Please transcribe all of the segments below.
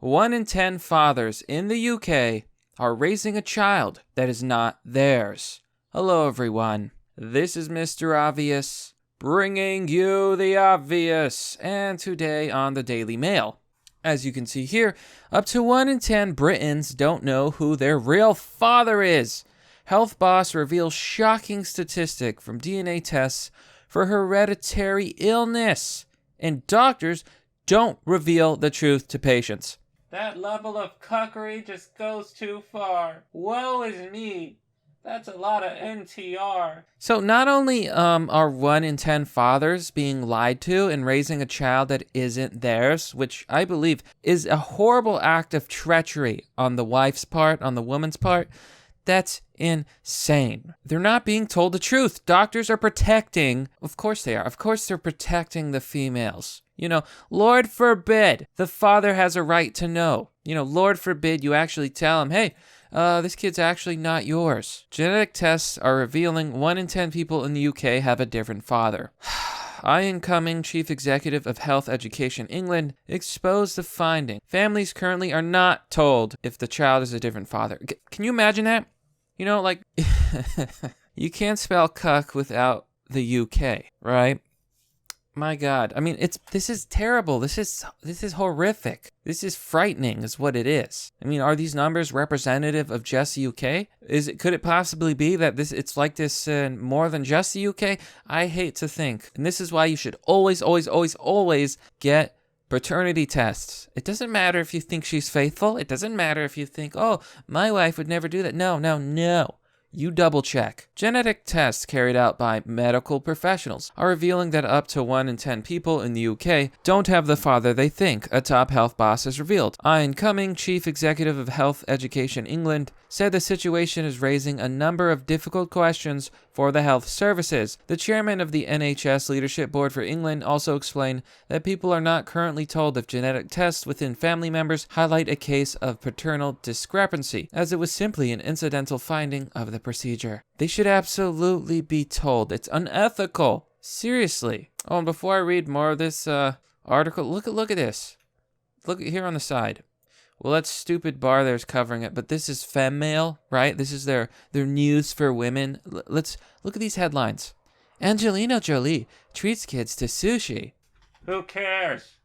1 in 10 fathers in the UK are raising a child that is not theirs. Hello, everyone. This is Mr. Obvious, bringing you the obvious. And today on the Daily Mail, as you can see here, up to 1 in 10 Britons don't know who their real father is. Health boss reveals shocking statistic from DNA tests for hereditary illness. And doctors don't reveal the truth to patients. That level of cuckery just goes too far. Woe is me. That's a lot of NTR. So not only are 1 in 10 fathers being lied to and raising a child that isn't theirs, which I believe is a horrible act of treachery on the wife's part, on the woman's part, that's insane. They're not being told the truth. Doctors are protecting, of course they are, of course they're protecting the females. You know, Lord forbid the father has a right to know. You know, Lord forbid you actually tell him, hey, this kid's actually not yours. Genetic tests are revealing 1 in 10 people in the UK have a different father. Incoming Chief Executive of Health Education England exposed the finding. Families currently are not told if the child is a different father. Can you imagine that? You know, like, you can't spell cuck without the UK, right? My God. I mean, this is terrible. This is horrific. This is frightening is what it is. I mean, are these numbers representative of just the UK? Could it possibly be that it's like this more than just the UK? I hate to think. And this is why you should always get paternity tests. It doesn't matter if you think she's faithful. It doesn't matter if you think, oh, my wife would never do that. No. You double check. Genetic tests carried out by medical professionals are revealing that up to 1 in 10 people in the UK don't have the father they think, a top health boss has revealed. Incoming Chief Executive of Health Education England said the situation is raising a number of difficult questions for the health services. The chairman of the NHS Leadership Board for England also explained that people are not currently told if genetic tests within family members highlight a case of paternal discrepancy, as it was simply an incidental finding of the procedure. They should absolutely be told. It's unethical. Seriously. Oh, and before I read more of this article, look at this. Look here on the side. Well, that stupid bar there's covering it, but this is FemMail, right? This is their news for women. Let's look at these headlines. Angelina Jolie treats kids to sushi. Who cares?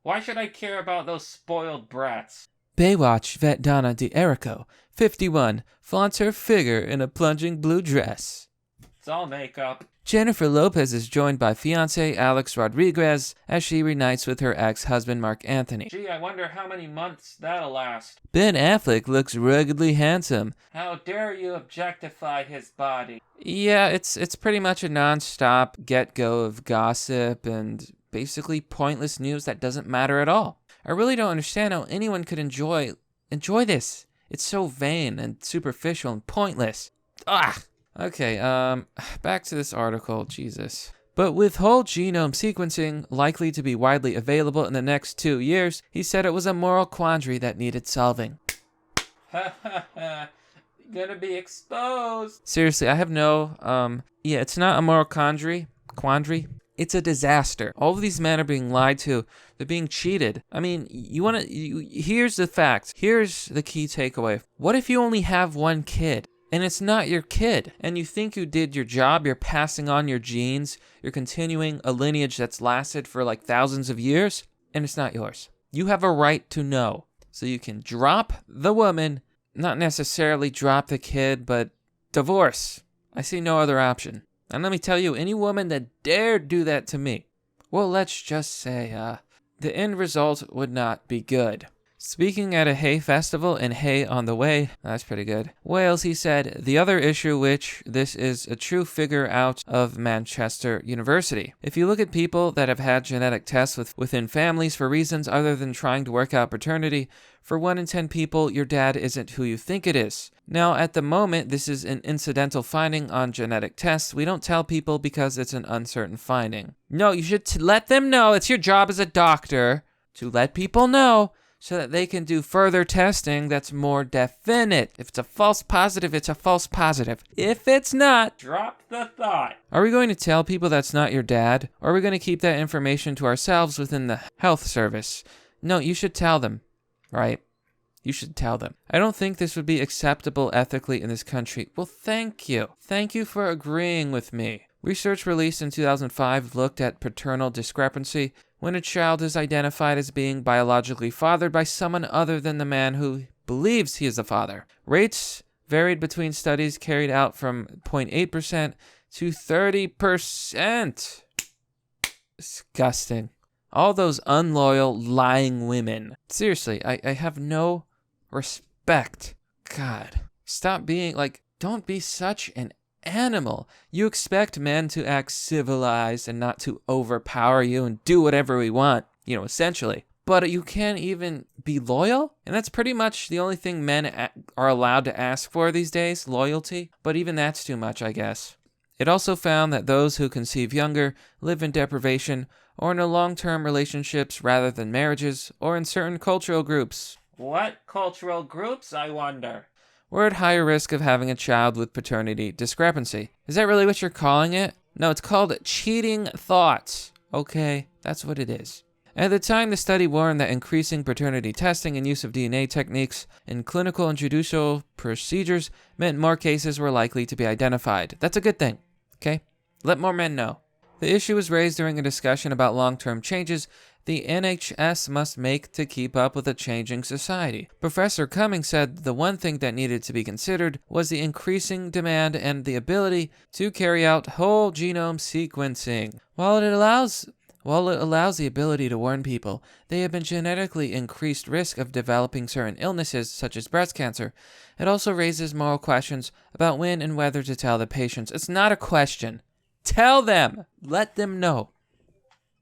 Why should I care about those spoiled brats? Baywatch vet Donna D'Errico, 51, flaunts her figure in a plunging blue dress. It's all makeup. Jennifer Lopez is joined by fiancé Alex Rodriguez as she reunites with her ex-husband Mark Anthony. Gee, I wonder how many months that'll last. Ben Affleck looks ruggedly handsome. How dare you objectify his body? Yeah, it's pretty much a non-stop get-go of gossip and basically pointless news that doesn't matter at all. I really don't understand how anyone could enjoy this. It's so vain and superficial and pointless. Okay, back to this article, Jesus. But with whole genome sequencing likely to be widely available in the next 2 years, he said it was a moral quandary that needed solving. Gonna be exposed. Seriously, I have no, it's not a moral quandary. It's a disaster. All of these men are being lied to. They're being cheated. I mean, here's the facts. Here's the key takeaway. What if you only have one kid? And it's not your kid, and you think you did your job, you're passing on your genes, you're continuing a lineage that's lasted for like thousands of years, and it's not yours. You have a right to know. So you can drop the woman, not necessarily drop the kid, but divorce. I see no other option. And let me tell you, any woman that dared do that to me, well, let's just say, the end result would not be good. Speaking at a hay festival in Hay on the Way, that's pretty good, Wales, he said, the other issue which this is a true figure out of Manchester University. If you look at people that have had genetic tests within families for reasons other than trying to work out paternity, for 1 in 10 people, your dad isn't who you think it is. Now, at the moment, this is an incidental finding on genetic tests. We don't tell people because it's an uncertain finding. No, you should let them know. It's your job as a doctor to let people know, so that they can do further testing that's more definite. If it's a false positive, it's a false positive. If it's not, drop the thought. Are we going to tell people that's not your dad? Or are we going to keep that information to ourselves within the health service? No, you should tell them. right? You should tell them. I don't think this would be acceptable ethically in this country. Well, thank you. Thank you for agreeing with me. Research released in 2005 looked at paternal discrepancy when a child is identified as being biologically fathered by someone other than the man who believes he is the father. Rates varied between studies carried out from 0.8% to 30%. Disgusting. All those unloyal, lying women. Seriously, I have no respect. God. Stop being don't be such an animal. You expect men to act civilized and not to overpower you and do whatever we want, essentially. But you can't even be loyal? And that's pretty much the only thing men are allowed to ask for these days, loyalty. But even that's too much, I guess. It also found that those who conceive younger live in deprivation or in long-term relationships rather than marriages or in certain cultural groups. What cultural groups, I wonder? We're at higher risk of having a child with paternity discrepancy. Is that really what you're calling it? No, it's called cheating thoughts. Okay, that's what it is. At the time, the study warned that increasing paternity testing and use of DNA techniques in clinical and judicial procedures meant more cases were likely to be identified. That's a good thing, okay? Let more men know. The issue was raised during a discussion about long-term changes the NHS must make to keep up with a changing society. Professor Cummings said the one thing that needed to be considered was the increasing demand and the ability to carry out whole genome sequencing. While it allows the ability to warn people they have been genetically increased risk of developing certain illnesses such as breast cancer, it also raises moral questions about when and whether to tell the patients. It's not a question. Tell them. Let them know.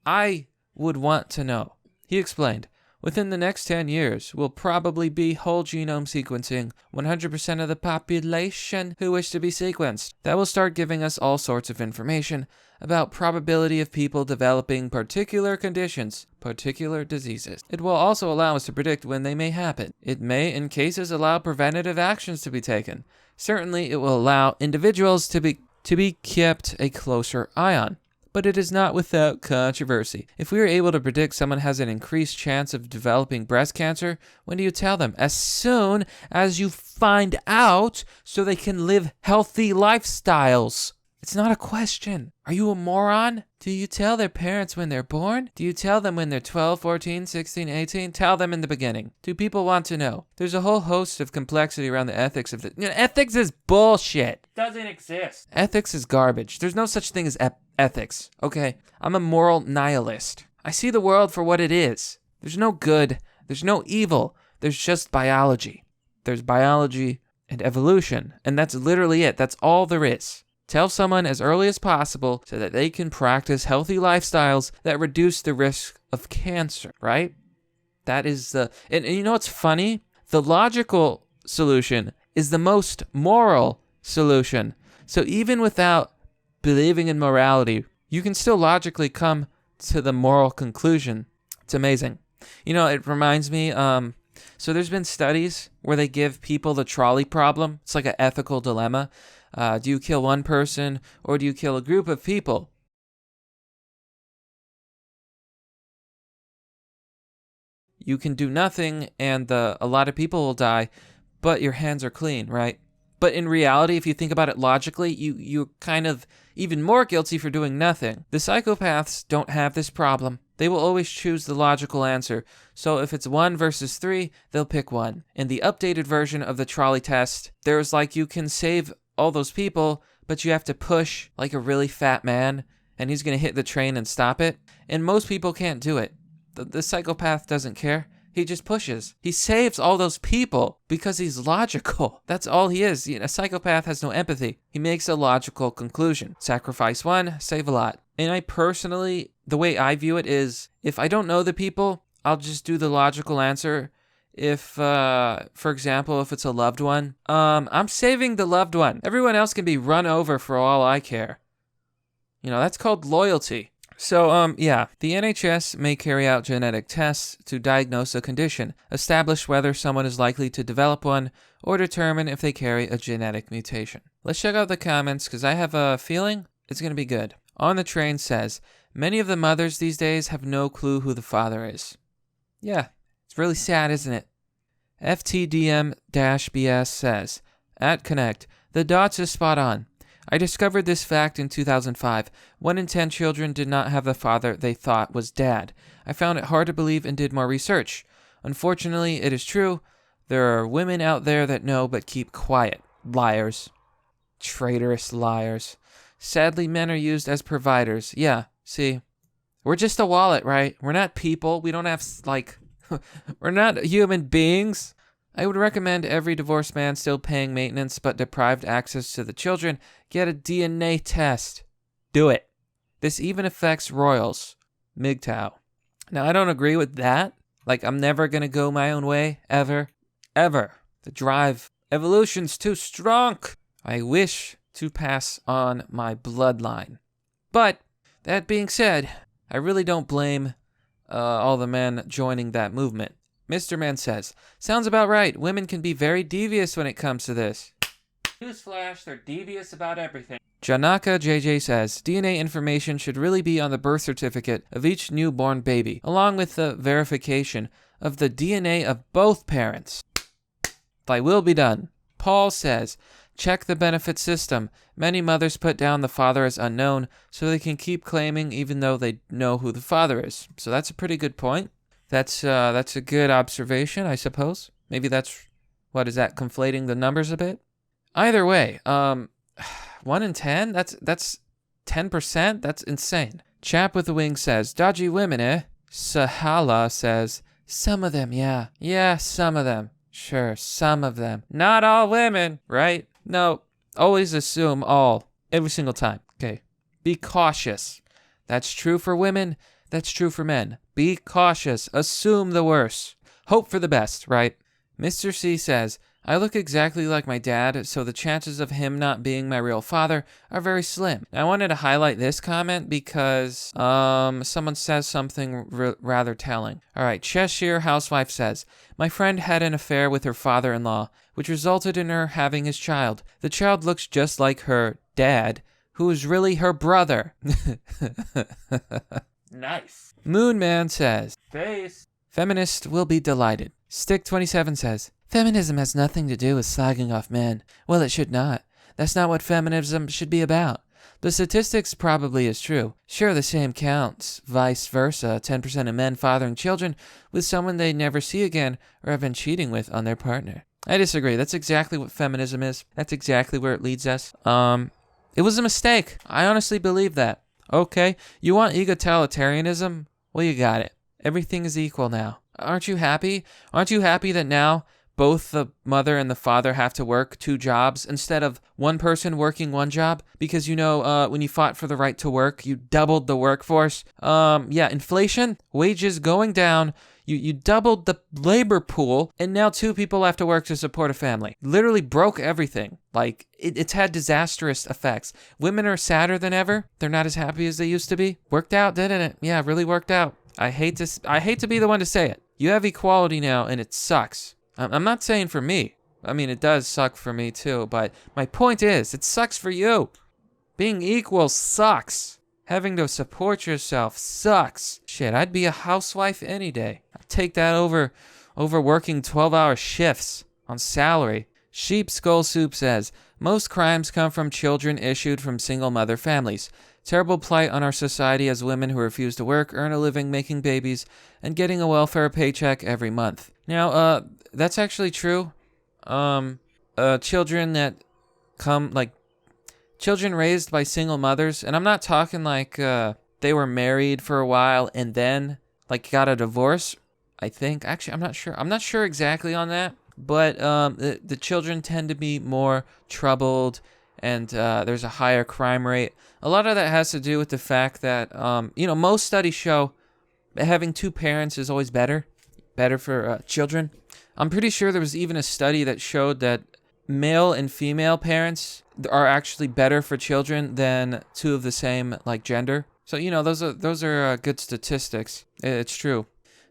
I would want to know. He explained, within the next 10 years, will probably be whole genome sequencing 100% of the population who wish to be sequenced. That will start giving us all sorts of information about probability of people developing particular conditions, particular diseases. It will also allow us to predict when they may happen. It may, in cases, allow preventative actions to be taken. Certainly, it will allow individuals to be kept a closer eye on. But it is not without controversy. If we are able to predict someone has an increased chance of developing breast cancer, when do you tell them? As soon as you find out, so they can live healthy lifestyles. It's not a question. Are you a moron? Do you tell their parents when they're born? Do you tell them when they're 12, 14, 16, 18? Tell them in the beginning. Do people want to know? There's a whole host of complexity around the ethics of ethics is bullshit. Doesn't exist. Ethics is garbage. There's no such thing as ethics, okay? I'm a moral nihilist. I see the world for what it is. There's no good. There's no evil. There's just biology. There's biology and evolution. And that's literally it. That's all there is. Tell someone as early as possible so that they can practice healthy lifestyles that reduce the risk of cancer, right? That is the... And you know what's funny? The logical solution is the most moral solution. So even without believing in morality, you can still logically come to the moral conclusion. It's amazing. It reminds me... So there's been studies where they give people the trolley problem. It's like an ethical dilemma. Do you kill one person or do you kill a group of people? You can do nothing and a lot of people will die, but your hands are clean, right? But in reality, if you think about it logically, you're kind of even more guilty for doing nothing. The psychopaths don't have this problem. They will always choose the logical answer. So if it's 1 versus 3, they'll pick 1. In the updated version of the trolley test, there's you can save all those people, but you have to push like a really fat man, and he's going to hit the train and stop it. And most people can't do it. The psychopath doesn't care. He just pushes. He saves all those people because he's logical. That's all he is. A psychopath has no empathy. He makes a logical conclusion. Sacrifice 1, save a lot. And I personally, the way I view it is, if I don't know the people, I'll just do the logical answer. If, for example, if it's a loved one, I'm saving the loved one. Everyone else can be run over for all I care. That's called loyalty. So, yeah, the NHS may carry out genetic tests to diagnose a condition, establish whether someone is likely to develop one, or determine if they carry a genetic mutation. Let's check out the comments, because I have a feeling it's going to be good. On the Train says, many of the mothers these days have no clue who the father is. Yeah, it's really sad, isn't it? FTDM-BS says, at Connect, the dots is spot on. I discovered this fact in 2005. 1 in 10 children did not have the father they thought was dad. I found it hard to believe and did more research. Unfortunately, it is true. There are women out there that know but keep quiet. Liars. Traitorous liars. Sadly, men are used as providers. Yeah, see. We're just a wallet, right? We're not people. We don't have, we're not human beings. I would recommend every divorced man still paying maintenance but deprived access to the children get a DNA test. Do it. This even affects royals. MGTOW. Now, I don't agree with that. I'm never going to go my own way, ever. Ever. The drive. Evolution's too strong. I wish to pass on my bloodline. But, that being said, I really don't blame all the men joining that movement. Mr. Man says, sounds about right. Women can be very devious when it comes to this. Newsflash, they're devious about everything. Janaka JJ says, DNA information should really be on the birth certificate of each newborn baby, along with the verification of the DNA of both parents. Thy will be done. Paul says, check the benefit system. Many mothers put down the father as unknown, so they can keep claiming even though they know who the father is. So that's a pretty good point. That's a good observation, I suppose. Maybe that's, what is that, conflating the numbers a bit? Either way, 1 in 10? That's 10%? That's insane. Chap with the wing says, dodgy women, eh? Sahala says, some of them, yeah. Yeah, some of them. Sure, some of them. Not all women, right? No, always assume all. Every single time. Okay. Be cautious. That's true for women. That's true for men. Be cautious. Assume the worst. Hope for the best, right? Mr. C says, I look exactly like my dad, so the chances of him not being my real father are very slim. I wanted to highlight this comment because someone says something rather telling. All right, Cheshire housewife says, my friend had an affair with her father-in-law, which resulted in her having his child. The child looks just like her dad, who is really her brother. Nice. Moon Man says, face. Feminist will be delighted. Stick27 says, feminism has nothing to do with slagging off men. Well, it should not. That's not what feminism should be about. The statistics probably is true. Sure, the same counts. Vice versa, 10% of men fathering children with someone they never see again or have been cheating with on their partner. I disagree. That's exactly what feminism is. That's exactly where it leads us. It was a mistake. I honestly believe that. Okay, you want egalitarianism? Well, you got it. Everything is equal now. Aren't you happy? Aren't you happy that now both the mother and the father have to work 2 jobs instead of one person working 1 job? Because, when you fought for the right to work, you doubled the workforce. Inflation, wages going down. You doubled the labor pool, and now 2 people have to work to support a family. Literally broke everything. It's had disastrous effects. Women are sadder than ever. They're not as happy as they used to be. Worked out, didn't it? Yeah, really worked out. I hate to be the one to say it. You have equality now, and it sucks. I'm not saying for me. I mean, it does suck for me too, but my point is, it sucks for you. Being equal sucks. Having to support yourself sucks. Shit, I'd be a housewife any day. I'd take that over working 12-hour shifts on salary. Sheep Skull Soup says, most crimes come from children issued from single mother families. Terrible plight on our society as women who refuse to work, earn a living making babies, and getting a welfare paycheck every month. Now, that's actually true. Children that come, children raised by single mothers, and I'm not talking they were married for a while and then, got a divorce, I think. Actually, I'm not sure. I'm not sure exactly on that, but the children tend to be more troubled, and there's a higher crime rate. A lot of that has to do with the fact that, most studies show having 2 parents is always better for children. I'm pretty sure there was even a study that showed that male and female parents are actually better for children than 2 of the same, gender. So, those are good statistics. It's true.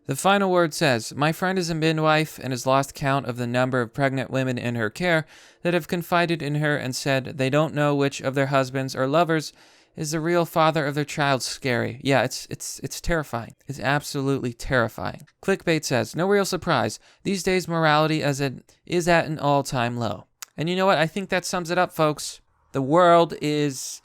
The final word says, my friend is a midwife and has lost count of the number of pregnant women in her care that have confided in her and said they don't know which of their husbands or lovers is the real father of their child scary? Yeah, it's terrifying. It's absolutely terrifying. Clickbait says, no real surprise. These days, morality is at an all-time low. And you know what? I think that sums it up, folks. The world is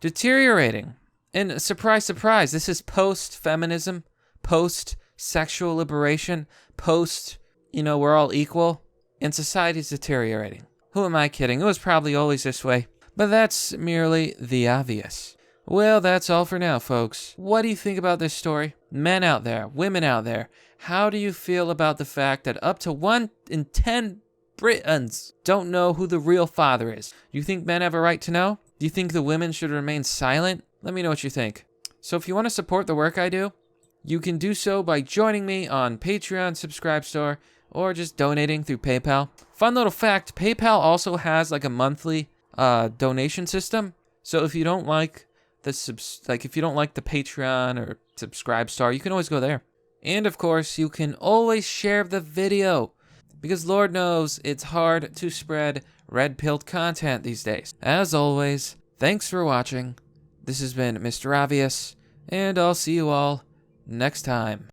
deteriorating. And surprise, surprise, this is post-feminism, post-sexual liberation, we're all equal, and society's deteriorating. Who am I kidding? It was probably always this way. But that's merely the obvious. Well, that's all for now, folks. What do you think about this story? Men out there, women out there, how do you feel about the fact that up to 1 in 10 Britons don't know who the real father is? Do you think men have a right to know? Do you think the women should remain silent? Let me know what you think. So if you want to support the work I do, you can do so by joining me on Patreon, Subscribe Store, or just donating through PayPal. Fun little fact, PayPal also has like a monthly donation system. So if you don't like the Patreon or Subscribe Star, you can always go there. And of course, you can always share the video, because Lord knows it's hard to spread red-pilled content these days. As always, thanks for watching. This has been Mr. Obvious, and I'll see you all next time.